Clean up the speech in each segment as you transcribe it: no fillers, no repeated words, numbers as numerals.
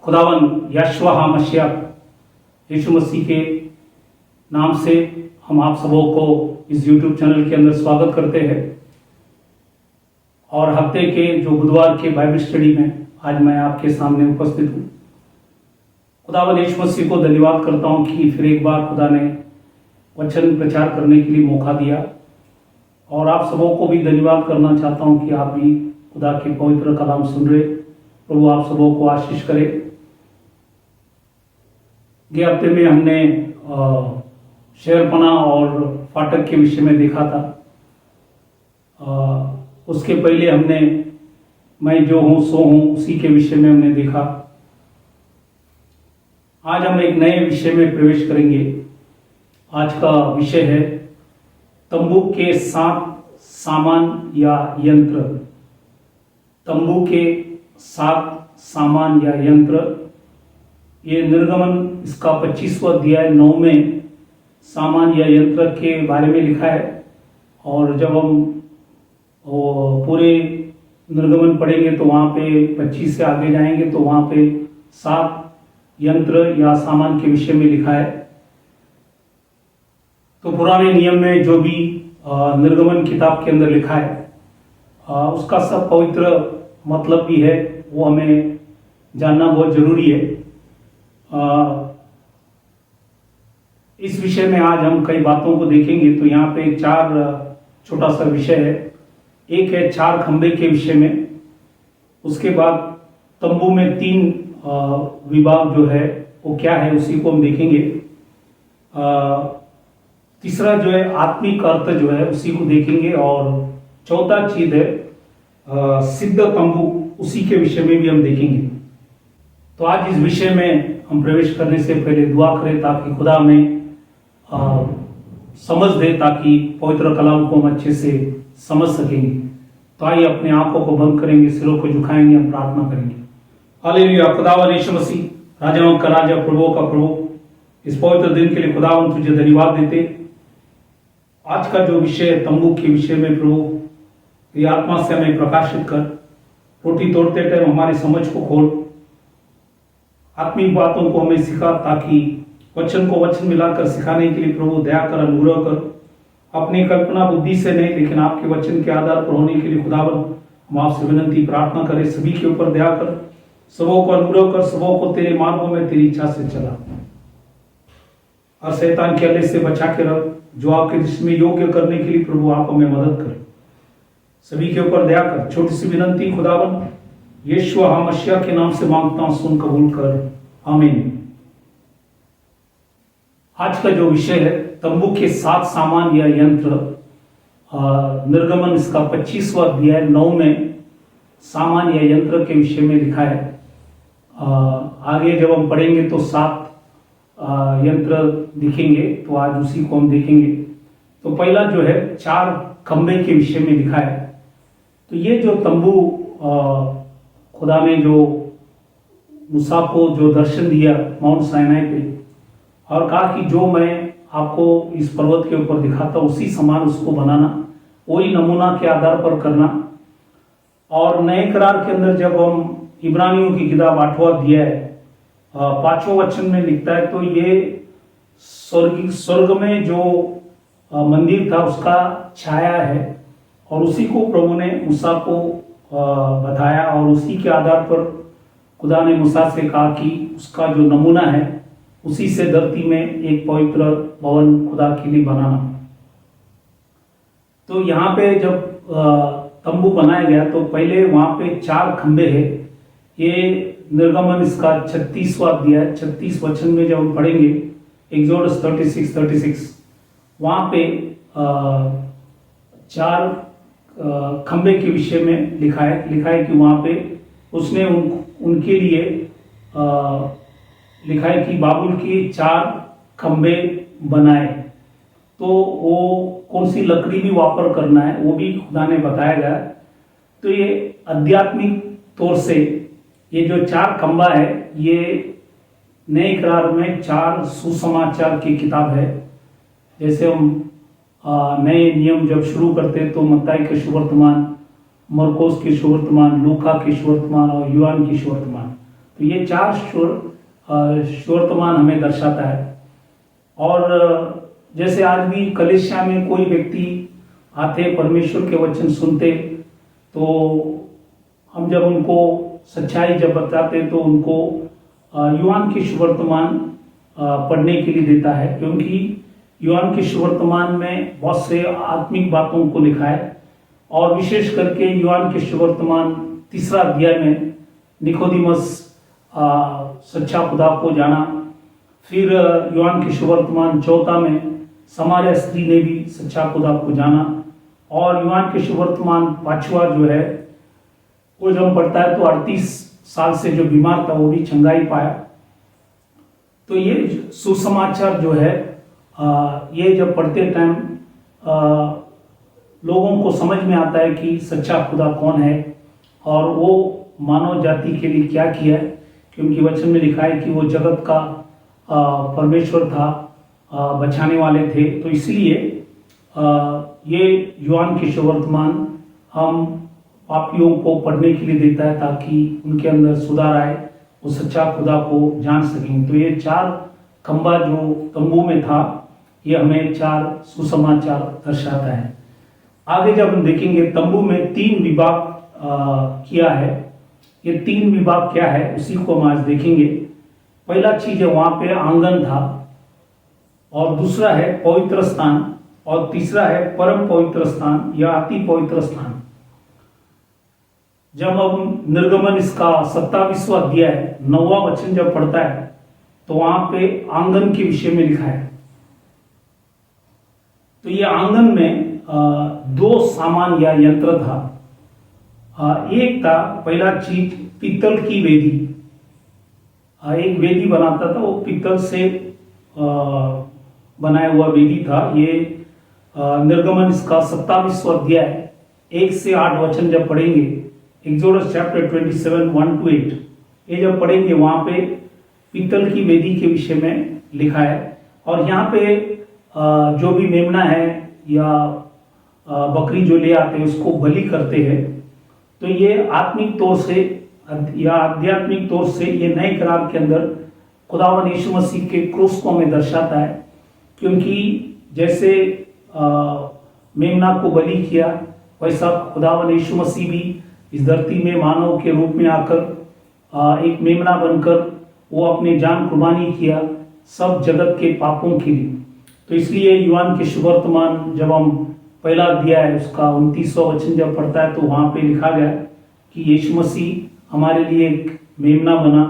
खुदावन यशवा मसीह यीशु मसीह के नाम से हम आप सबों को इस YouTube चैनल के अंदर स्वागत करते हैं। और हफ्ते के जो बुधवार के बाइबल स्टडी में आज मैं आपके सामने उपस्थित हूँ। खुदावन यीशु मसीह को धन्यवाद करता हूँ कि फिर एक बार खुदा ने वचन प्रचार करने के लिए मौका दिया, और आप सबों को भी धन्यवाद करना चाहता हूँ कि आप भी खुदा के पवित्र कलाम सुन रहे। प्रभु आप सबों को आशीष करे। ये हफ्ते में हमने शहरपना और फाटक के विषय में देखा था। उसके पहले हमने मैं जो हूँ सो हूँ उसी के विषय में हमने देखा। आज हम एक नए विषय में प्रवेश करेंगे। आज का विषय है तंबू के 7 सामान या यंत्र। तंबू के 7 सामान या यंत्र। ये निर्गमन इसका 25वां अध्याय 9 में सामान या यंत्र के बारे में लिखा है। और जब हम पूरे निर्गमन पढ़ेंगे तो वहाँ पे 25 से आगे जाएंगे तो वहाँ पे 7 यंत्र या सामान के विषय में लिखा है। तो पुराने नियम में जो भी निर्गमन किताब के अंदर लिखा है उसका सब पवित्र मतलब भी है, वो हमें जानना बहुत जरूरी है। इस विषय में आज हम कई बातों को देखेंगे। तो यहाँ पे 4 छोटा सा विषय है। एक है 4 खंबे के विषय में, उसके बाद तंबू में 3 विभाग जो है वो क्या है उसी को हम देखेंगे। तीसरा जो है आत्मिक अर्थ जो है उसी को देखेंगे, और चौथा चीज है सिद्ध तंबू, उसी के विषय में भी हम देखेंगे। तो आज इस विषय में हम प्रवेश करने से पहले दुआ करें ताकि खुदा हमें समझ दे, ताकि पवित्र कलाम को हम अच्छे से समझ सकेंगे। तो आइए अपने आंखों को बंद करेंगे, सिरों को झुकाएंगे, हम प्रार्थना करेंगे। हालेलुया। खुदावन यीशु मसीह राजाओं का राजा, प्रभुओं का प्रभु, इस पवित्र दिन के लिए खुदावन तुझे धन्यवाद देते। आज का जो विषय है तंबू के विषय में प्रभु, ये आत्मा से हमें प्रकाशित कर। रोटी तोड़ते टाइम हमारी समझ को खोल, आत्मिक बातों को हमें सिखा, ताकि वचन को वचन मिलाकर सिखाने के लिए प्रभु दया कर, अनुग्रह कर। अपनी कल्पना बुद्धि से नहीं लेकिन आपके वचन के आधार पर होने के लिए खुदावन हम आपसे विनती प्रार्थना करें। सभी के ऊपर दया कर, सबों को अनुग्रह कर, सबों को तेरे मार्गों में तेरी इच्छा से चला, और शैतान के हल्ले से बचा के रख, जो आपके दृष्टि में योग्य करने के लिए प्रभु आप हमें मदद कर। सभी के ऊपर दया कर। छोटी सी विनती खुदावन यीशु मसीह के नाम से मांगता हूं, सुन कबूल कर, आमीन। आज का जो विषय है तंबू के 7 सामान या यंत्र। निर्गमन इसका 25वां अध्याय 9 में सामान या यंत्र के विषय में लिखा है। आगे जब हम पढ़ेंगे तो 7 यंत्र दिखेंगे, तो आज उसी को हम देखेंगे। तो पहला जो है 4 खंबे के विषय में लिखा है। तो ये जो तंबू खुदा ने जो मूसा को जो दर्शन दिया माउंट साइनाई पे, और कहा कि जो मैं आपको इस पर्वत के ऊपर दिखाता उसी समान उसको बनाना, वही नमूना के आधार पर करना। और नए करार के अंदर जब हम इब्रानियों की किताब 8वां अध्याय 5वें वचन में लिखता है, तो ये स्वर्ग में जो मंदिर था उसका छाया है, और उसी को प्रभु ने मूसा को बताया, और उसी के आधार पर खुदा ने मूसा से कहा कि उसका जो नमूना है उसी से धरती में एक पवित्र भवन खुदा के लिए बनाना। तो यहाँ पे जब तंबू बनाया गया तो पहले वहां पे 4 खंबे हैं। ये निर्गमन इसका 36वां अध्याय 36 वचन में जब हम पढ़ेंगे, एक्सोडस 36 वहां पे 4 खंबे के विषय में लिखा है कि वहां पे उसने उनके लिए लिखा है कि बाबुल के 4 खंबे बनाए। तो वो कौन सी लकड़ी भी वापर करना है वो भी खुदा ने बताया गया। तो ये आध्यात्मिक तौर से ये जो 4 खंबा है, ये नए करार में 4 सुसमाचार की किताब है। जैसे हम नए नियम जब शुरू करते हैं तो मत्ताई के सुवर्तमान, मरकोस के सुवर्तमान, लूका के सुवर्तमान और यूहान के सुवर्तमान, तो ये चार श्वर्तमान हमें दर्शाता है। और जैसे आज भी कलीसिया में कोई व्यक्ति आते, परमेश्वर के वचन सुनते, तो हम जब उनको सच्चाई जब बताते तो उनको यूहान के सुवर्तमान पढ़ने के लिए देता है, क्योंकि यूहान के सुवर्तमान में बहुत से आत्मिक बातों को लिखा है। और विशेष करके यूहान के सुवर्तमान 3 अध्याय में निकोदिमस सच्चा खुदा को जाना। फिर यूहान के सुवर्तमान 4 में समार्या स्त्री ने भी सच्चा खुदा को जाना। और यूहान के सुवर्तमान 5 जो है वो जब हम पढ़ता है तो 38 साल से जो बीमार था वो भी चंगाई पाया। तो ये सुसमाचार जो है ये जब पढ़ते टाइम लोगों को समझ में आता है कि सच्चा खुदा कौन है और वो मानव जाति के लिए क्या किया है, क्योंकि वचन में लिखा है कि वो जगत का परमेश्वर था, बचाने वाले थे। तो इसलिए ये यूहान के सुवर्तमान हम पापियों को पढ़ने के लिए देता है ताकि उनके अंदर सुधार आए, वो सच्चा खुदा को जान सकें। तो ये 4 खंबा जो तंबू में था, ये हमें 4 सुसमाचार दर्शाता है। आगे जब हम देखेंगे तंबू में 3 विभाग किया है। ये 3 विभाग क्या है उसी को हम आज देखेंगे। पहला चीज है वहां पे आंगन था, और दूसरा है पवित्र स्थान, और तीसरा है परम पवित्र स्थान या अति पवित्र स्थान। जब हम निर्गमन इसका 27वां अध्याय 9वां वचन जब पढ़ता है तो वहां पे आंगन के विषय में लिखा है। तो ये आंगन में 2 सामान या यंत्र था। एक था पहला चीज पीतल की वेदी। एक वेदी बनाता था, वो पीतल से बनाया हुआ वेदी था। ये निर्गमन इसका 27वां अध्याय 1 से 8 वचन जब पढ़ेंगे, एक्सोडस चैप्टर 27 1-8, ये जब पढ़ेंगे वहां पे पीतल की वेदी के विषय में लिखा है। और यहाँ पे जो भी मेमना है या बकरी जो ले आते हैं उसको बलि करते हैं। तो ये आत्मिक तौर से या आध्यात्मिक तौर से ये नए करार के अंदर खुदावन यीशु मसीह के क्रूस को हमें दर्शाता है, क्योंकि जैसे मेमना को बलि किया वैसा खुदावन यीशु मसीह भी इस धरती में मानव के रूप में आकर एक मेमना बनकर वो अपने जान कुर्बानी किया सब जगत के पापों के लिए। तो इसलिए यूहान के सुवर्तमान जब हम पहला अध्याय उसका 29वां वचन जब पढ़ता है तो वहां पे लिखा गया कि यीशु मसीह हमारे लिए एक मेमना बना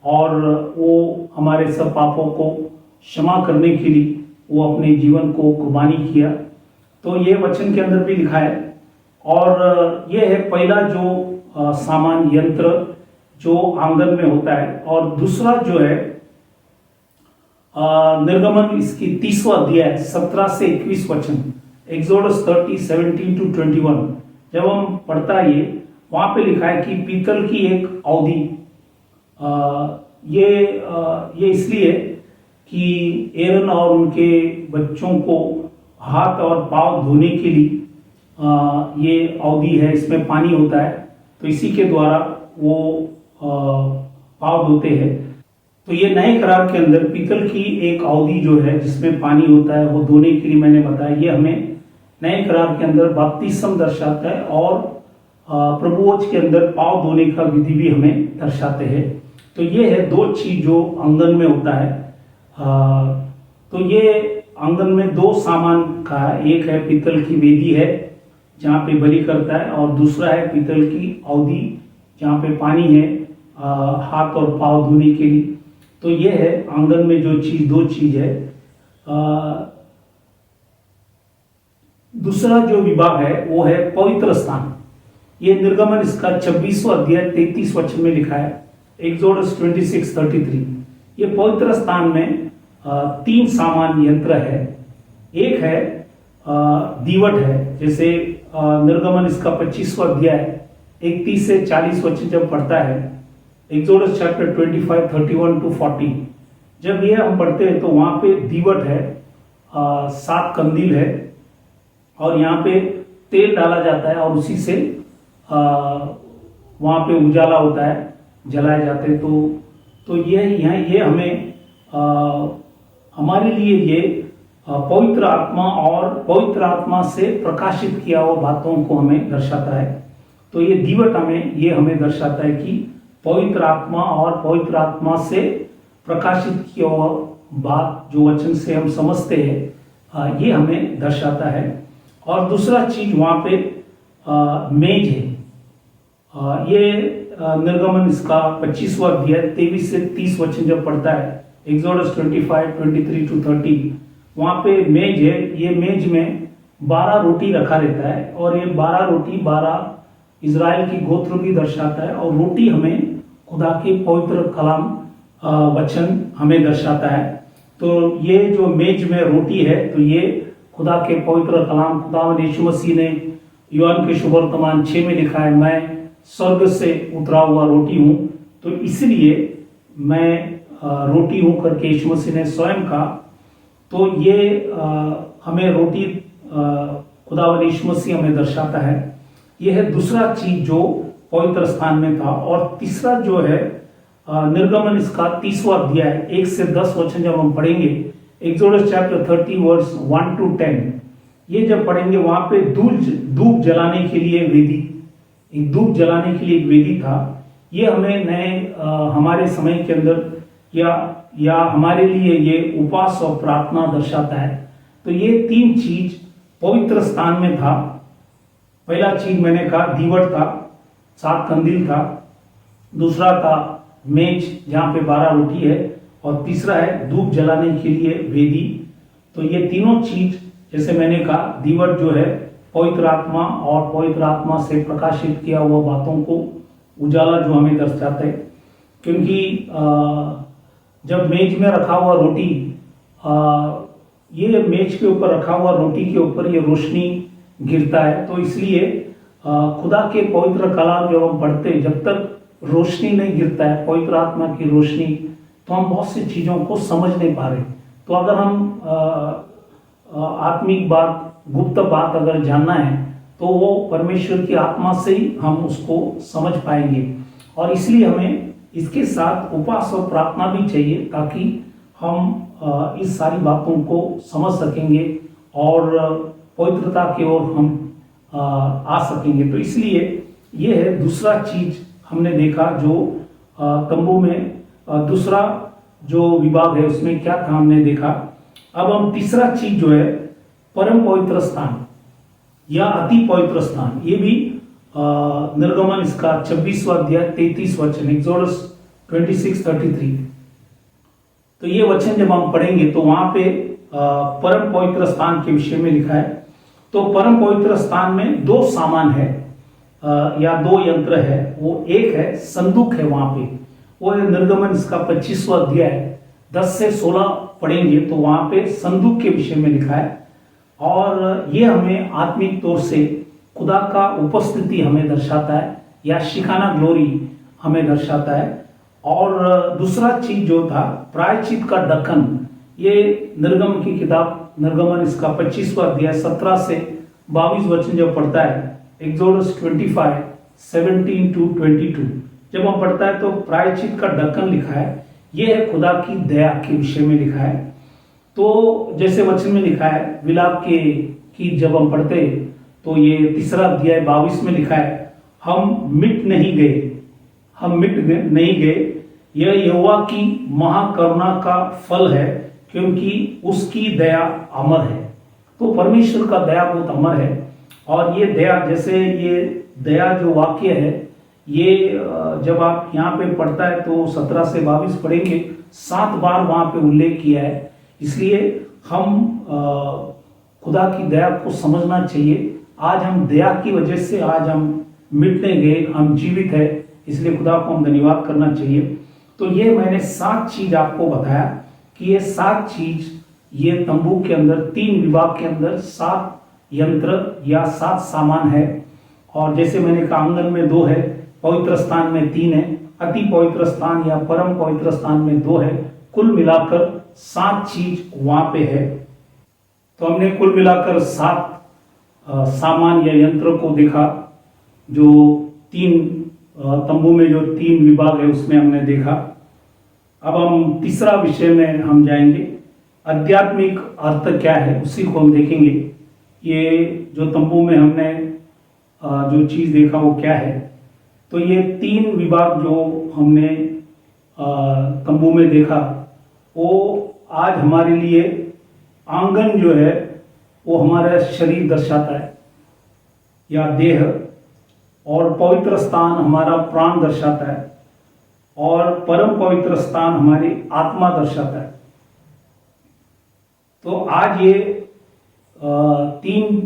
और वो हमारे सब पापों को क्षमा करने के लिए वो अपने जीवन को कुर्बानी किया। तो ये वचन के अंदर भी लिखा है। और ये है पहला जो सामान यंत्र जो आंगन में होता है। और दूसरा जो है निर्गमन इसकी 30वां अध्याय 17 से 21 वचन, एक्सोडस 30:17-21 जब हम पढ़ता है ये वहां पे लिखा है कि पीतल की एक अवधि, ये इसलिए कि एरन और उनके बच्चों को हाथ और पांव धोने के लिए ये अवधि है, इसमें पानी होता है, तो इसी के द्वारा वो पांव धोते हैं। तो ये नए करार के अंदर पीतल की एक अवधि जो है जिसमें पानी होता है वो धोने के लिए मैंने बताया, ये हमें नए करार के अंदर बपतिस्म दर्शाता है और प्रभुवच के अंदर पांव धोने का विधि भी हमें दर्शाते हैं। तो ये है 2 चीज जो आंगन में होता है। तो ये आंगन में 2 सामान का, एक है पीतल की वेदी है जहाँ पे बलि करता है, और दूसरा है पीतल की अवधि जहाँ पे पानी है हाथ और पांव धोने के लिए। तो ये है आंगन में जो चीज, 2 चीज है। दूसरा जो विभाग है वो है पवित्र स्थान। ये निर्गमन इसका 26वां अध्याय 33 वचन में लिखा है, एक्सोडस 26:33। ये पवित्र स्थान में 3 सामान यंत्र है। एक है दीवट है, जैसे निर्गमन इसका 25वां अध्याय 31 से 40 वचन जब पढ़ता है, एक्सोडस चैप्टर 25:31-40 जब ये हम पढ़ते हैं तो वहां पे दीवट है, 7 कंदील है और यहाँ पे तेल डाला जाता है और उसी से वहां पे उजाला होता है। जलाए जाते। तो ये हमें हमारे लिए ये पवित्र आत्मा और पवित्र आत्मा से प्रकाशित किया हुआ बातों को हमें दर्शाता है। तो ये दीवट हमें दर्शाता है कि पवित्र आत्मा और पवित्र आत्मा से प्रकाशित किया हुआ बात जो वचन से हम समझते हैं, ये हमें दर्शाता है। और दूसरा चीज वहां पे मेज है। ये निर्गमन इसका 25वां अध्याय 23 से 30 वचन जब पढ़ता है, एक्सोडस 25, 23 to 30, वहां पे मेज है। ये मेज में 12 रोटी रखा रहता है और ये 12 रोटी 12 इज़राइल की गोत्र भी दर्शाता है। और रोटी हमें खुदा के पवित्र कलाम वचन हमें दर्शाता है। तो ये जो मेज में रोटी है, तो ये खुदा के पवित्र कलाम, खुदावंद यीशु मसीह ने यूहन्ना के सुवर्तमान 6 में लिखा है, मैं स्वर्ग से उतरा हुआ रोटी हूं। तो इसलिए मैं रोटी हूं करके यीशु मसीह ने स्वयं कहा। तो ये हमें रोटी खुदावंद यीशु मसीह हमें दर्शाता है। यह है दूसरा चीज जो पवित्र स्थान में था। और तीसरा जो है निर्गमन इसका 30वां अध्याय 1 से 10 वचन जब हम पढ़ेंगे, एक्सोडस चैप्टर 30 वर्स 1 to 10, ये जब पढ़ेंगे वहां पे धूप जलाने के लिए वेदी, एक धूप जलाने के लिए एक वेदी था। ये हमें नए हमारे समय के अंदर या हमारे लिए ये उपवास और प्रार्थना दर्शाता है। तो ये 3 चीज पवित्र स्थान में था। पहला चीज मैंने कहा दीवट था, 7 कंदील था। दूसरा था मेज जहां पे 12 रोटी है। और तीसरा है धूप जलाने के लिए वेदी। तो ये तीनों चीज, जैसे मैंने कहा, दीवट जो है पवित्र आत्मा और पवित्र आत्मा से प्रकाशित किया हुआ बातों को उजाला जो हमें दर्शाता है। क्योंकि जब मेज में रखा हुआ रोटी, ये मेज के ऊपर रखा हुआ रोटी के ऊपर ये रोशनी गिरता है। तो इसलिए खुदा के पवित्र कलाम जब हम पढ़ते हैं, जब तक रोशनी नहीं गिरता है, पवित्र आत्मा की रोशनी, तो हम बहुत सी चीजों को समझ नहीं पा रहे। तो अगर हम आत्मिक बात, गुप्त बात अगर जानना है, तो वो परमेश्वर की आत्मा से ही हम उसको समझ पाएंगे। और इसलिए हमें इसके साथ उपवास और प्रार्थना भी चाहिए, ताकि हम इस सारी बातों को समझ सकेंगे और पवित्रता की ओर हम आ सकेंगे। तो इसलिए ये है दूसरा चीज हमने देखा जो तंबू में दूसरा जो विभाग है उसमें क्या था हमने देखा। अब हम तीसरा चीज जो है परम पवित्र स्थान या अति पवित्र स्थान, ये भी निर्गमन इसका 26वां अध्याय 33 वचन, एक्सोडस 26:33। तो ये वचन जब हम पढ़ेंगे तो वहां पे परम पवित्र स्थान के विषय में लिखा है। तो परम पवित्र स्थान में 2 सामान है या 2 यंत्र है। वो एक है संदूक है वहां पे, वो है निर्गमन इसका 25वां अध्याय 10 से 16 पढ़ेंगे तो वहां पे संदूक के विषय में लिखा है। और ये हमें आत्मिक तौर से खुदा का उपस्थिति हमें दर्शाता है, या शिकाना ग्लोरी हमें दर्शाता है। और दूसरा चीज जो था प्रायश्चित का ढक्कन, ये निर्गमन की किताब, निर्गमन इसका 25वां अध्याय 17 से 22 वचन जब पढ़ता है, एक्सोडस 25, 17 to 22 जब हम पढ़ता है तो प्रायश्चित का ढक्कन लिखा है। यह है खुदा की दया के विषय में लिखा है। तो जैसे वचन में लिखा है विलाप के की जब हम पढ़ते तो ये 3 अध्याय 22 में लिखा है, हम मिट नहीं गए, यह यहोवा की महाकरुणा का फल है, क्योंकि उसकी दया अमर है। तो परमेश्वर का दया बहुत अमर है। और ये दया, जैसे ये दया जो वाक्य है, ये जब आप यहाँ पे पढ़ता है तो 17 से 22 पढ़ेंगे, 7 बार वहां पे उल्लेख किया है। इसलिए हम खुदा की दया को समझना चाहिए। आज हम दया की वजह से आज हम मिट नहीं गए, हम जीवित है, इसलिए खुदा को हम धन्यवाद करना चाहिए। तो ये मैंने 7 चीज आपको बताया कि ये 7 चीज ये तंबू के अंदर 3 विभाग के अंदर 7 यंत्र या 7 सामान है। और जैसे मैंने कहा आंगन में 2 है, पवित्र स्थान में 3 है, अति पवित्र स्थान या परम पवित्र स्थान में 2 है, कुल मिलाकर 7 चीज वहां पे है। तो हमने कुल मिलाकर 7 सामान या यंत्र को देखा, जो 3 तंबू में जो 3 विभाग है उसमें हमने देखा। अब हम तीसरा विषय में हम जाएंगे, आध्यात्मिक अर्थ क्या है उसी को हम देखेंगे। ये जो तंबू में हमने जो चीज देखा वो क्या है, तो ये 3 विभाग जो हमने तंबू में देखा वो आज हमारे लिए आंगन जो है वो हमारा शरीर दर्शाता है या देह, और पवित्र स्थान हमारा प्राण दर्शाता है, और परम पवित्र स्थान हमारी आत्मा दर्शाता है। तो आज ये 3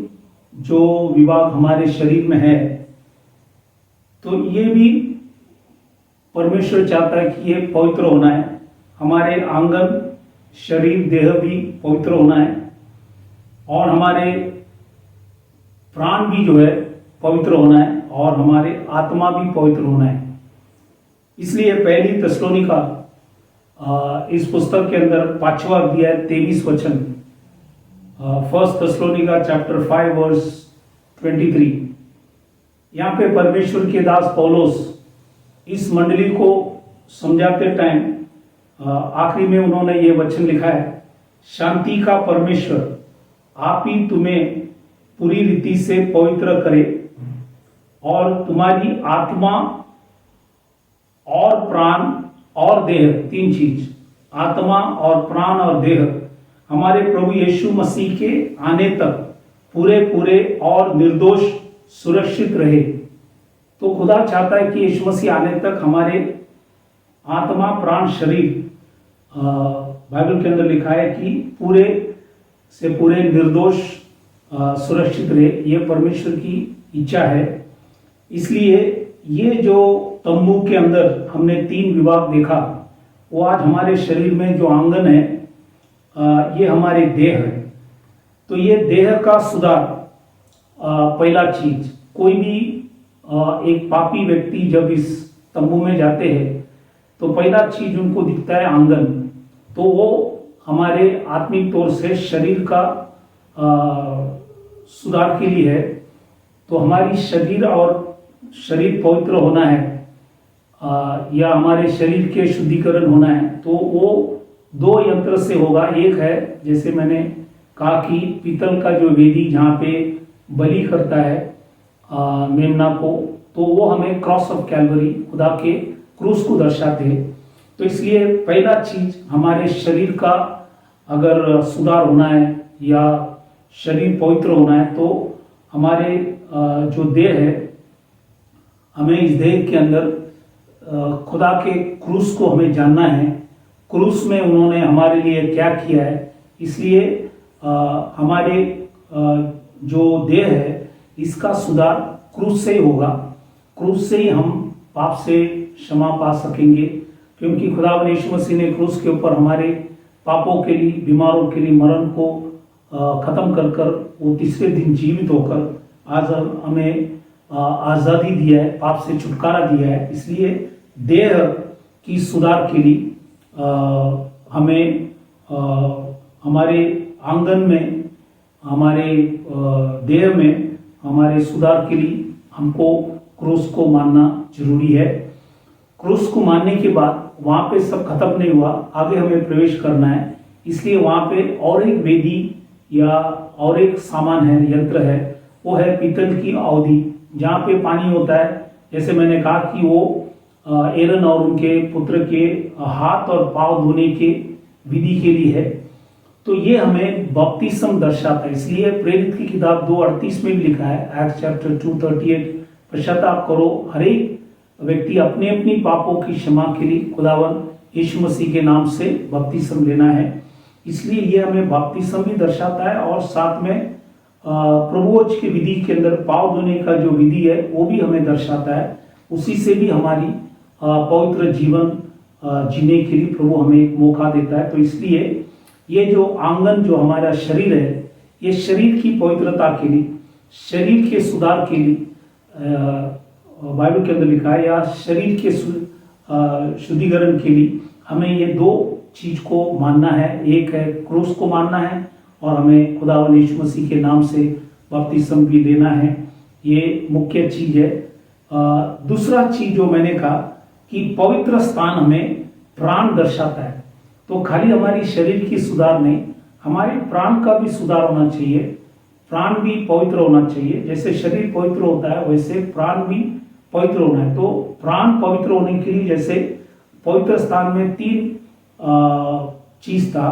जो विभाग हमारे शरीर में है, तो ये भी परमेश्वर चाहता है कि ये पवित्र होना है। हमारे आंगन, शरीर, देह भी पवित्र होना है, और हमारे प्राण भी जो है पवित्र होना है, और हमारे आत्मा भी पवित्र होना है। इसलिए पहली थिस्सलुनीका इस पुस्तक के अंदर 5वां अध्याय 23 वचन, फर्स्ट थिस्सलुनीका चैप्टर 5 वर्स 23, यहाँ पे परमेश्वर के दास पौलुस इस मंडली को समझाते टाइम आखिरी में उन्होंने ये वचन लिखा है, शांति का परमेश्वर आप ही तुम्हें पूरी रीति से पवित्र करे, और तुम्हारी आत्मा और प्राण और देह, 3 चीज, आत्मा और प्राण और देह हमारे प्रभु यीशु मसीह के आने तक पूरे पूरे और निर्दोष सुरक्षित रहे। तो खुदा चाहता है कि यीशु मसीह आने तक हमारे आत्मा, प्राण, शरीर, बाइबल के अंदर लिखा है कि पूरे से पूरे निर्दोष सुरक्षित रहे। ये परमेश्वर की इच्छा है। इसलिए ये जो तंबू के अंदर हमने 3 विभाग देखा, वो आज हमारे शरीर में जो आंगन है, ये हमारे देह है। तो ये देह का सुधार, पहला चीज, कोई भी एक पापी व्यक्ति जब इस तंबू में जाते हैं तो पहला चीज उनको दिखता है आंगन। तो वो हमारे आत्मिक तौर से शरीर का सुधार के लिए है। तो हमारी शरीर और शरीर पवित्र होना है, या हमारे शरीर के शुद्धिकरण होना है, तो वो 2 यंत्र से होगा। एक है, जैसे मैंने कहा कि पीतल का जो वेदी जहाँ पे बलि करता है मेमना को, तो वो हमें क्रॉस ऑफ कैलवरी, खुदा के क्रूस को दर्शाते हैं। तो इसलिए पहला चीज हमारे शरीर का अगर सुधार होना है या शरीर पवित्र होना है, तो हमारे जो देह है, हमें इस देह के अंदर खुदा के क्रूस को हमें जानना है। क्रूस में उन्होंने हमारे लिए क्या किया है, इसलिए हमारे जो देह है इसका सुधार क्रूस से ही होगा। क्रूस से ही हम पाप से क्षमा पा सकेंगे, क्योंकि खुदा यीशु मसीह ने क्रूस के ऊपर हमारे पापों के लिए, बीमारों के लिए मरण को खत्म कर कर वो तीसरे दिन जीवित होकर आज हमें आज़ादी दिया है, पाप से छुटकारा दिया है। इसलिए देह की सुधार के लिए हमें हमारे आंगन में, हमारे देह में हमारे सुधार के लिए हमको क्रूस को मानना जरूरी है। क्रूस को मानने के बाद वहां पे सब खत्म नहीं हुआ, आगे हमें प्रवेश करना है। इसलिए वहां पे और एक वेदी या और एक सामान है, यंत्र है, वो है पीतल की अवधि, जहाँ पे पानी होता है। जैसे मैंने कहा कि वो एरन और उनके पुत्र के हाथ और पांव धोने के विधि के लिए है। तो ये हमें बपतिस्म दर्शाता है। इसलिए प्रेरित की किताब 2:38 में भी लिखा है, एक्ट्स चैप्टर 2:38, पश्चाताप करो, हर एक व्यक्ति अपने अपनी पापों की क्षमा के लिए खुदावन यीशु मसीह के नाम से बपतिस्म लेना है। इसलिए ये हमें बपतिस्म भी दर्शाता है, और साथ में प्रभुवच की विधि के अंदर पाँव धोने का जो विधि है वो भी हमें दर्शाता है। उसी से भी हमारी पवित्र जीवन जीने के लिए प्रभु हमें एक मौका देता है। तो इसलिए ये जो आंगन, जो हमारा शरीर है, ये शरीर की पवित्रता के लिए, शरीर के सुधार के लिए बाइबल के अंदर लिखा है, या शरीर के शुद्धिकरण के लिए हमें ये 2 चीज को मानना है। एक है क्रूस को मानना है, और हमें खुदावन यीशु मसीह के नाम से बपतिस्म भी लेना है। ये मुख्य चीज है। दूसरा चीज जो मैंने कहा कि पवित्र स्थान हमें प्राण दर्शाता है। तो खाली हमारी शरीर की सुधार नहीं, हमारे प्राण का भी सुधार होना चाहिए। प्राण भी पवित्र होना चाहिए। जैसे शरीर पवित्र होता है वैसे प्राण भी पवित्र होना है। तो प्राण पवित्र होने के लिए जैसे पवित्र स्थान में तीन चीज था,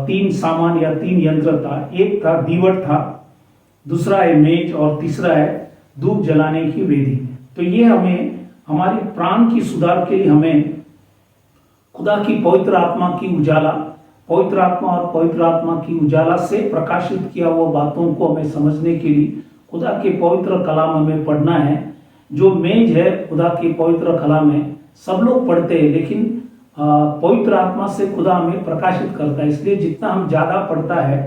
तीन सामान या तीन यंत्र था। एक था दीवट था, दूसरा है मेज और तीसरा है धूप जलाने की वेदी। तो ये हमें हमारे प्राण की सुधार के लिए हमें खुदा की पवित्र आत्मा की उजाला, पवित्र आत्मा और पवित्र आत्मा की उजाला से प्रकाशित किया हुआ बातों को हमें समझने के लिए खुदा के पवित्र कलाम हमें पढ़ना है। जो मेज है खुदा की पवित्र कलाम है, सब लोग पढ़ते हैं, लेकिन पवित्र आत्मा से खुदा हमें प्रकाशित करता है। इसलिए जितना हम ज्यादा पढ़ता है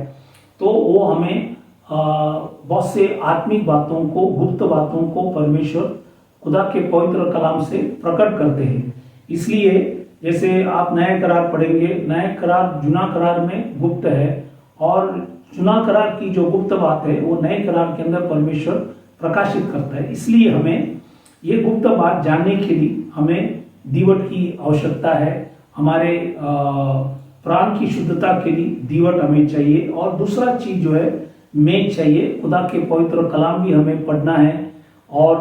तो वो हमें बहुत से आत्मिक बातों को, गुप्त बातों को परमेश्वर खुदा के पवित्र कलाम से प्रकट करते हैं। इसलिए जैसे आप नया करार पढ़ेंगे, नया करार जुना करार में गुप्त है और जुना करार की जो गुप्त बात है वो नए करार के अंदर परमेश्वर प्रकाशित करता है। इसलिए हमें ये गुप्त बात जानने के लिए हमें दीवट की आवश्यकता है। हमारे प्राण की शुद्धता के लिए दीवट हमें चाहिए। और दूसरा चीज जो है मेज चाहिए। खुदा के पवित्र कलाम भी हमें पढ़ना है और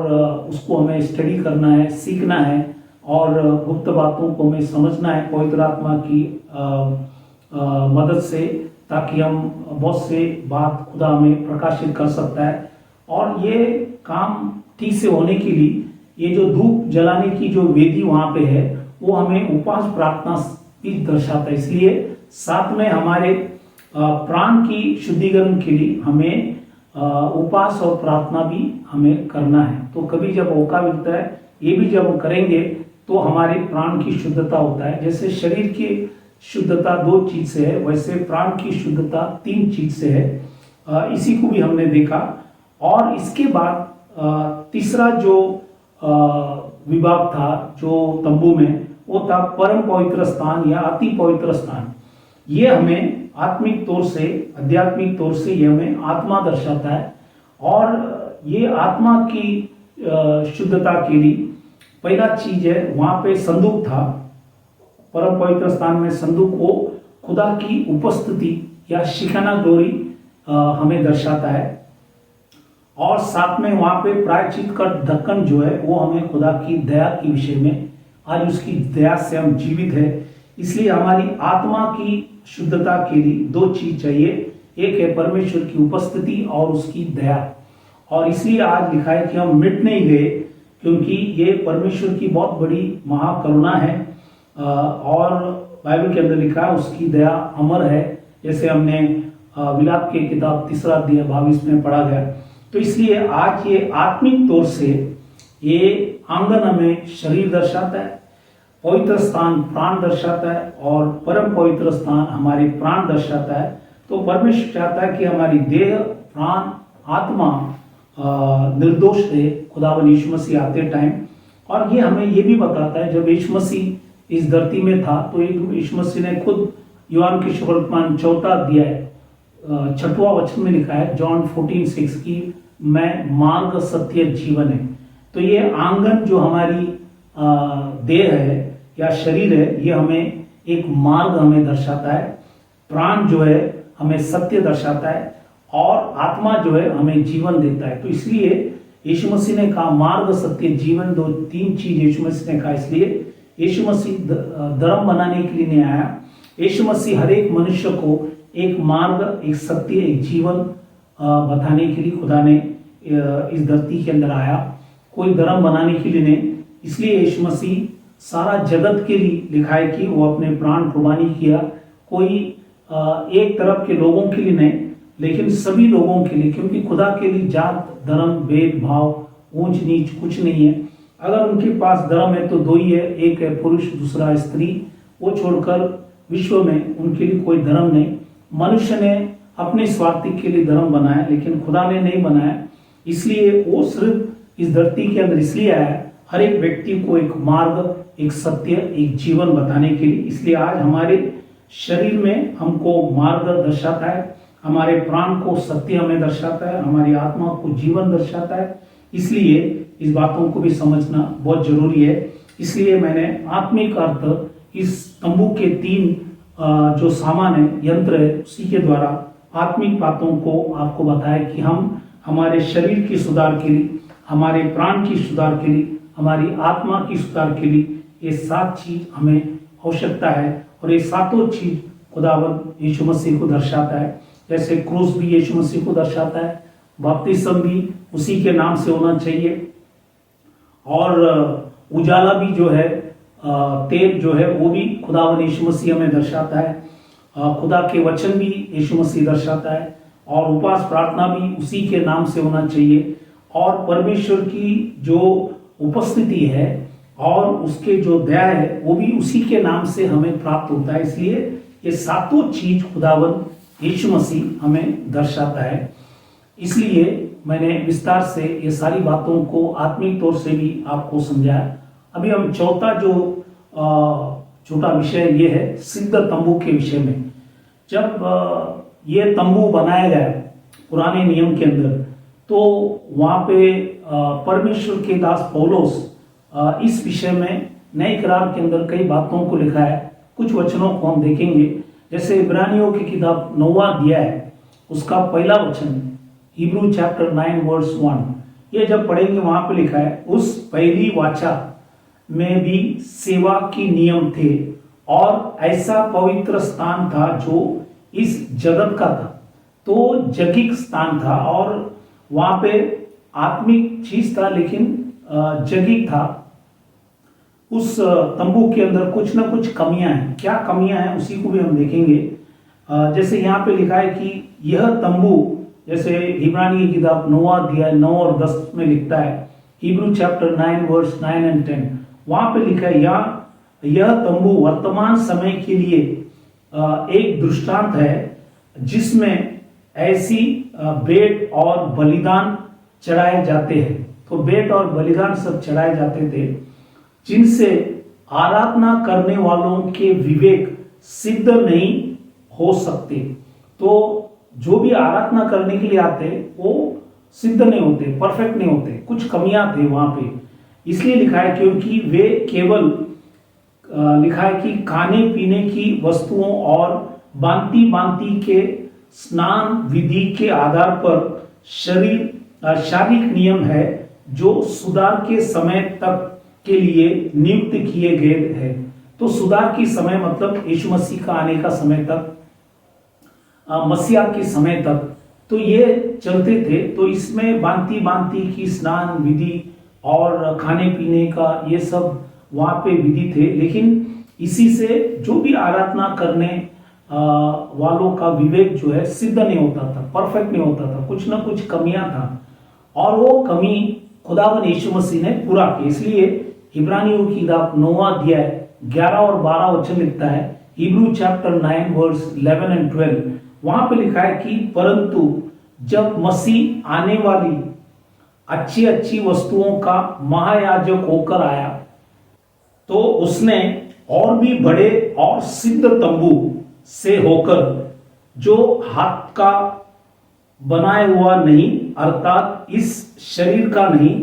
उसको हमें स्टडी करना है, सीखना है और गुप्त बातों को हमें समझना है पवित्र आत्मा की मदद से, ताकि हम बहुत से बात खुदा हमें प्रकाशित कर सकता है। और ये काम ठीक से होने के लिए ये जो धूप जलाने की जो वेदी वहां पे है वो हमें उपवास प्रार्थना भी दर्शाता है। इसलिए साथ में हमारे प्राण की शुद्धिकरण के लिए हमें उपवास और प्रार्थना भी हमें करना है। तो कभी जब मौका मिलता है ये भी जब करेंगे तो हमारे प्राण की शुद्धता होता है। जैसे शरीर की शुद्धता 2 चीज से है, वैसे प्राण की शुद्धता 3 चीज से है। इसी को भी हमने देखा। और इसके बाद तीसरा जो विभाग था जो तंबू में, वो था परम पवित्र स्थान या अति पवित्र स्थान। ये हमें आत्मिक तौर से, आध्यात्मिक तौर से ये हमें आत्मा दर्शाता है। और ये आत्मा की शुद्धता के लिए पहला चीज है, वहां पे संदूक था। परम पवित्र स्थान में संदूक को खुदा की उपस्थिति या शिकाना ग्लोरी हमें दर्शाता है। और साथ में वहां पे प्रायश्चित का ढक्कन जो है वो हमें खुदा की दया के विषय में, आज उसकी दया से हम जीवित है। इसलिए हमारी आत्मा की शुद्धता के लिए 2 चीज चाहिए, एक है परमेश्वर की उपस्थिति और उसकी दया। और इसलिए आज लिखा है कि हम मिट नहीं गए, क्योंकि ये परमेश्वर की बहुत बड़ी महाकरुणा है। और बाइबल के अंदर लिखा है उसकी दया अमर है, जैसे हमने विलाप के किताब 3 अध्याय 22 में पढ़ा गया। तो इसलिए आज ये आत्मिक तौर से ये आंगन हमें शरीर दर्शाता है, पवित्र स्थान प्राण दर्शाता है और परम पवित्र स्थान हमारे प्राण दर्शाता है। तो परमेश्वर चाहता है कि हमारी देह, प्राण, आत्मा निर्दोष रहे खुदावन यीशु मसीह आते टाइम। और ये हमें ये भी बताता है, जब यीशु मसीह इस धरती में था तो यीशु मसीह ने खुद यूहन्ना के सुसमाचार 4 अध्याय 6वां वचन में लिखा है, जॉन 14:6 की मैं मार्ग सत्य जीवन है। तो ये आंगन जो हमारी देह है या शरीर है, ये हमें एक मार्ग हमें दर्शाता है। प्राण जो है हमें सत्य दर्शाता है और आत्मा जो है हमें जीवन देता है। तो इसलिए यीशु मसीह ने कहा मार्ग सत्य जीवन, 2-3 चीज यीशु मसीह ने कहा। इसलिए यीशु मसीह धर्म बनाने के लिए नहीं आया। यीशु मसीह हर एक मनुष्य को एक मार्ग, एक सत्य, एक जीवन बताने के लिए खुदा ने इस धरती के अंदर आया, कोई धर्म बनाने के लिए नहीं। इसलिए यीशु मसीह सारा जगत के लिए लिखा है कि वो अपने प्राण कुर्बानी किया, कोई एक तरफ के लोगों के लिए नहीं लेकिन सभी लोगों के लिए, क्योंकि खुदा के लिए जात, धर्म, भेदभाव, ऊंच नीच कुछ नहीं है। अगर उनके पास धर्म है तो 2 ही है, एक है पुरुष, दूसरा है स्त्री। वो छोड़कर विश्व में उनके लिए कोई धर्म नहीं। मनुष्य ने अपने स्वार्थी के लिए धर्म बनाया लेकिन खुदा ने नहीं बनाया। इसलिए वो सिर्फ इस धरती के अंदर इसलिए आया हर एक व्यक्ति को एक मार्ग, एक सत्य, एक जीवन बताने के लिए। इसलिए आज हमारे शरीर में हमको मार्ग दर्शाता है, हमारे प्राण को सत्य हमें दर्शाता है, हमारी आत्मा को जीवन दर्शाता है। इसलिए इस बातों को भी समझना बहुत जरूरी है। इसलिए मैंने आत्मिक अर्थ इस तंबू के तीन जो सामान है, यंत्र है, उसी के द्वारा आत्मिक बातों को आपको बताया कि हम हमारे शरीर की सुधार के लिए, हमारे प्राण की सुधार के लिए, हमारी आत्मा की सुधार के लिए ये 7 चीज हमें आवश्यकता है। और ये सातों चीज खुदावंद यीशु मसीह को दर्शाता है। जैसे क्रूस भी यीशु मसीह को दर्शाता है, बपतिस्म भी उसी के नाम से होना चाहिए, और उजाला भी जो है, तेल जो है, वो भी खुदावंद यीशु मसीह हमें दर्शाता है। खुदा के वचन भी यीशु मसीह दर्शाता है, और उपवास प्रार्थना भी उसी के नाम से होना चाहिए। और परमेश्वर की जो उपस्थिति है और उसके जो दया है वो भी उसी के नाम से हमें प्राप्त होता है। इसलिए ये सातों चीज खुदावंद यीशु मसीह हमें दर्शाता है। इसलिए मैंने विस्तार से ये सारी बातों को आत्मिक तौर से भी आपको समझाया। अभी हम चौथा जो छोटा विषय ये है सिद्ध तंबू के विषय में। जब ये तंबू बनाया गया पुराने नियम के अंदर, तो वहां पे परमेश्वर के दास पौलुस इस विषय में नए करार के अंदर कई बातों को लिखा है। कुछ वचनों को हम देखेंगे। जैसे इब्रानियों की किताब 9वां अध्याय है, उसका पहला वचन, हिब्रू चैप्टर 9 वर्स 1, ये जब पढ़ेंगे वहां पे लिखा है, उस पहली वाचा में भी सेवा की नियम थे, और ऐसा पवित्र स्थान था जो इस जगत का था। तो जगिक स्थान था, और वहां पे आत्मिक चीज था, लेकिन जगिक था। उस तंबू के अंदर कुछ ना कुछ कमियां हैं। क्या कमियां हैं उसी को भी हम देखेंगे। जैसे यहाँ पे लिखा है कि यह तंबू, जैसे इब्रानी की किताब 9वां अध्याय 9 और 10 में लिखता है, हिब्रू चैप्टर 9 वर्स 9 एंड 10, वहां पे लिखा है यह तंबू वर्तमान समय के लिए एक दृष्टांत है जिसमें ऐसी भेंट और बलिदान चढ़ाए जाते हैं। तो भेंट और बलिदान सब चढ़ाए जाते थे जिनसे आराधना करने वालों के विवेक सिद्ध नहीं हो सकते। तो जो भी आराधना करने के लिए आते वो सिद्ध नहीं होते, परफेक्ट नहीं होते, कुछ कमियां थे वहां पे। इसलिए लिखा है क्योंकि वे केवल लिखा है कि खाने पीने की वस्तुओं और भांति भांति के स्नान विधि के आधार पर शारीरिक नियम है जो सुधार के समय तक के लिए नियुक्त किए गए हैं। तो सुधार की समय मतलब यीशु मसीह का आने का समय तक, मसीहा के समय तक, तो ये चलते थे। तो इसमें भांति भांति की स्नान विधि और खाने पीने का ये सब वहां पे विधि थे, लेकिन इसी से जो भी आराधना करने वालों का विवेक जो है सिद्ध नहीं होता था, परफेक्ट नहीं होता था, कुछ ना कुछ कमियां था, और वो कमी खुदावन यीशु मसीह ने पूरा की। इसलिए इब्रानियों की किताब 9वां अध्याय 11 और 12 वचन लिखता है, हिब्रू चैप्टर 9 वर्स 11 एंड 12, वहां पे लिखा है कि परंतु जब मसीह आने वाली अच्छी अच्छी वस्तुओं का महायाजक होकर आया, तो उसने और भी बड़े और सिद्ध तंबू से होकर, जो हाथ का बनाया हुआ नहीं, अर्थात इस शरीर का नहीं,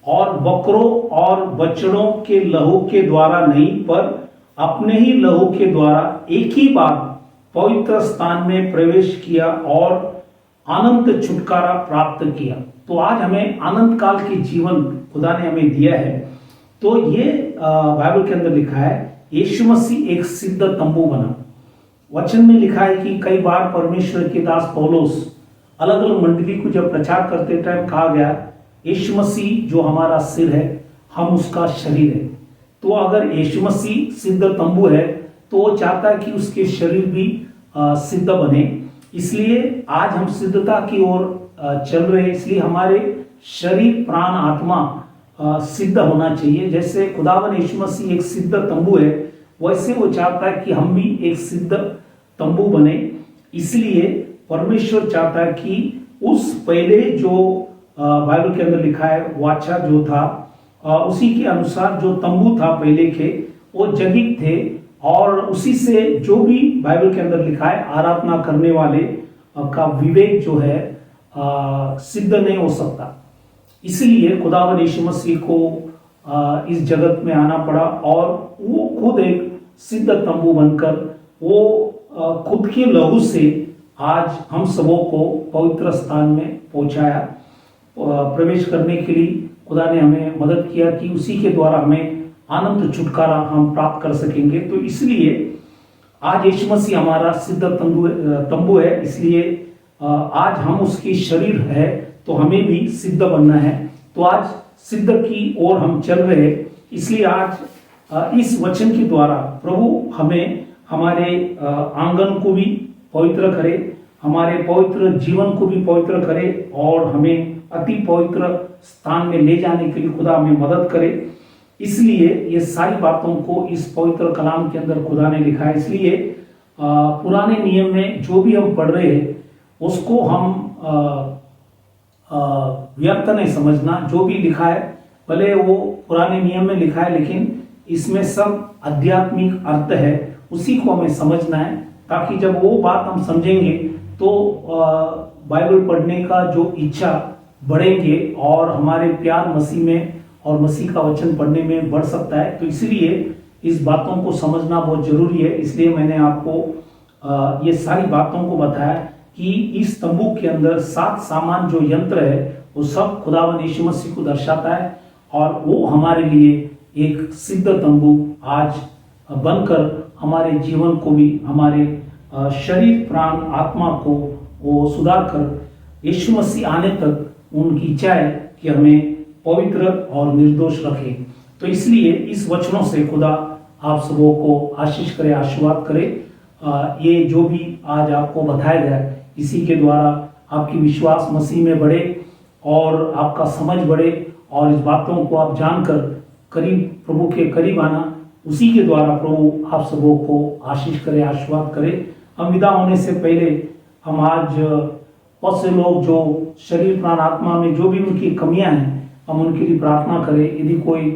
और बकरों और बछड़ों के लहू के द्वारा नहीं, पर अपने ही लहू के द्वारा एक ही बार पवित्र स्थान में प्रवेश किया और अनंत छुटकारा प्राप्त किया। तो आज हमें अनंत काल की जीवन खुदा ने हमें दिया है। तो ये बाइबल के अंदर लिखा है यीशु मसीह एक सिद्ध तंबू बना। वचन में लिखा है कि कई बार परमेश्वर के दास पौलुस अलग अलग मंडली को जब प्रचार करते टाइम कहा गया यीशु मसीह जो हमारा सिर है, हम उसका शरीर है। तो अगर यीशु मसीह सिद्ध तंबू है तो वो चाहता है कि उसके शरीर भी सिद्ध बने। इसलिए आज हम सिद्धता की ओर चल रहे हैं। इसलिए हमारे शरीर प्राण आत्मा सिद्ध होना चाहिए। जैसे खुदावन यीशु मसीह एक सिद्ध तंबू है, वैसे वो चाहता है कि हम भी एक सिद्ध तंबू बने। इसलिए परमेश्वर चाहता है कि उस पहले जो बाइबल के अंदर लिखा है वाचा जो था, उसी के अनुसार जो तंबू था पहले के, वो जगिक थे, और उसी से जो भी बाइबल के अंदर लिखा है आराधना करने वाले का विवेक जो है सिद्ध नहीं हो सकता। इसलिए खुदावन यीशु मसीह को इस जगत में आना पड़ा और वो खुद एक सिद्ध तंबू बनकर वो खुद के लहू से आज हम सबों को पवित्र स्थान में पहुंचाया। प्रवेश करने के लिए खुदा ने हमें मदद किया कि उसी के द्वारा हमें आनंद छुटकारा हम प्राप्त कर सकेंगे। तो इसलिए आज यीशु मसीह हमारा सिद्ध तंबू है, इसलिए आज हम उसकी शरीर है, तो हमें भी सिद्ध बनना है। तो आज सिद्ध की ओर हम चल रहे हैं, इसलिए आज इस वचन के द्वारा प्रभु हमें हमारे आंगन को भी पवित्र करे, हमारे पवित्र जीवन को भी पवित्र करे और हमें अति पवित्र स्थान में ले जाने के लिए खुदा हमें मदद करे। इसलिए ये सारी बातों को इस पवित्र कलाम के अंदर खुदा ने लिखा है। इसलिए पुराने नियम में जो भी हम पढ़ रहे हैं उसको हम व्यर्थ नहीं समझना। जो भी लिखा है भले वो पुराने नियम में लिखा है, लेकिन इसमें सब आध्यात्मिक अर्थ है, उसी को हमें समझना है, ताकि जब वो बात हम समझेंगे तो बाइबल पढ़ने का जो इच्छा बढ़ेंगे और हमारे प्यार मसीह में और मसीह का वचन पढ़ने में बढ़ सकता है। तो इसलिए इस बातों को समझना बहुत जरूरी है। इसलिए मैंने आपको ये सारी बातों को बताया कि इस तंबू के अंदर 7 सामान जो यंत्र है वो सब खुदावन यीशु मसीह को दर्शाता है और वो हमारे लिए एक सिद्ध तंबू आज बनकर हमारे जीवन को भी, हमारे शरीर प्राण आत्मा को वो सुधार कर यीशु मसीह आने तक उनकी इच्छा है कि हमें पवित्र और निर्दोष रखे। तो इसलिए इस वचनों से खुदा आप सबों को आशीष करे, आशीर्वाद करे। ये जो भी आज आपको बताया गया इसी के द्वारा आपकी विश्वास मसीह में बढ़े और आपका समझ बढ़े और इस बातों को आप जानकर करीब प्रभु के करीब आना, उसी के द्वारा प्रभु आप सबों को आशीष करे, आशीर्वाद करे। हम विदा होने से पहले हम आज बहुत से लोग जो शरीर प्राण आत्मा में जो भी उनकी कमियां हैं हम उनके लिए प्रार्थना करें। यदि कोई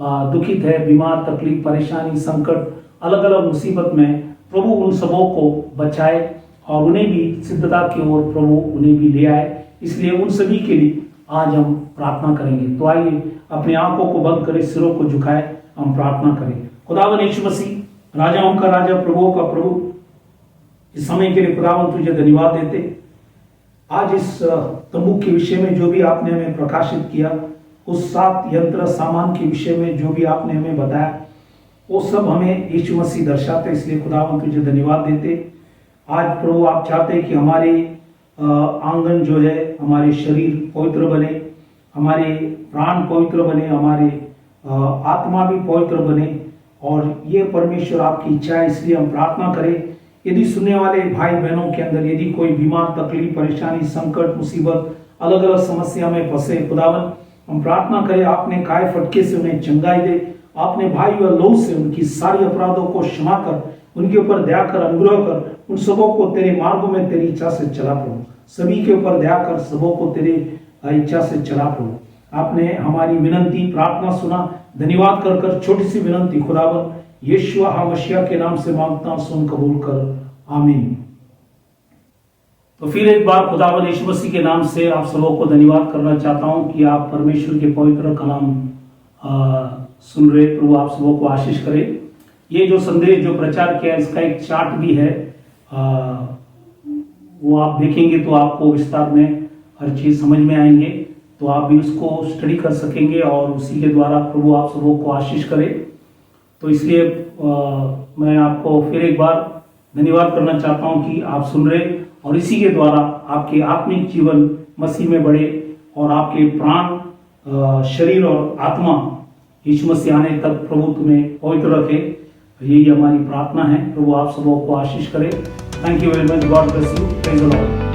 दुखित है, बीमार, तकलीफ, परेशानी, संकट, अलग अलग मुसीबत में, प्रभु उन सबों को बचाए और उन्हें भी सिद्धता की ओर प्रभु उन्हें भी ले आए। इसलिए उन सभी के लिए आज हम प्रार्थना करेंगे। तो आइए अपनी आंखों को बंद करें, सिरों को झुकाए, हम प्रार्थना करें। खुदावन यीशु मसीह राजाओं का राजा, प्रभुओं का प्रभु, इस समय के लिए खुदावन तुझे धन्यवाद देते। आज इस तंबू के विषय में जो भी आपने हमें प्रकाशित किया, उस 7 यंत्र सामान के विषय में जो भी आपने हमें बताया, वो सब हमें यीशु मसीह दर्शाते। इसलिए खुदावन तुझे धन्यवाद देते। आज प्रभु आप चाहते हैं कि हमारे आंगन जो है, हमारे शरीर पवित्र बने, हमारे प्राण पवित्र बने, हमारे आत्मा भी पवित्र बने और ये परमेश्वर आपकी इच्छा है। इसलिए हम प्रार्थना करें, यदि सुनने वाले भाई बहनों के अंदर यदि कोई बीमार, तकलीफ, परेशानी, संकट, मुसीबत, अलग अलग समस्या में फंसे, खुदावन हम प्रार्थना करें आपने काय फटके से उन्हें चंगाई दे, आपने भाई व लहू से उनकी सारी अपराधों को क्षमा कर, उनके ऊपर दया कर, अनुग्रह कर, उन सबों को तेरे मार्गों में तेरी इच्छा से चला प्रभु। सभी के ऊपर दया कर, सबों को तेरे इच्छा से चला प्रभु। आपने हमारी विनंती प्रार्थना सुना, धन्यवाद कर कर छोटी सी विनंती खुदावन यीशु मसीह के नाम से मांगता हूं, सुन कबूल कर, आमीन। तो फिर एक बार खुदावन यीशु मसीह के नाम से आप सबों को धन्यवाद करना चाहता हूं कि आप परमेश्वर के पवित्र कलाम सुन रहे। प्रभु आप सबों को आशीष करे। ये जो संदेश जो प्रचार किया इसका एक चार्ट भी है, वो आप देखेंगे तो आपको विस्तार में हर चीज समझ में आएंगे, तो आप भी उसको स्टडी कर सकेंगे और उसी के द्वारा प्रभु आप सबों को आशीष करे। तो इसलिए मैं आपको फिर एक बार धन्यवाद करना चाहता हूं कि आप सुन रहे और इसी के द्वारा आपके आत्मिक जीवन मसीह में बढ़े और आपके प्राण, शरीर और आत्मा यीशु मसीह आने तक प्रभु तुम्हें पवित्र रखे। यही हमारी प्रार्थना है। प्रभु आप सबों को आशीष करे। Thank you very much. God bless you. Praise the Lord.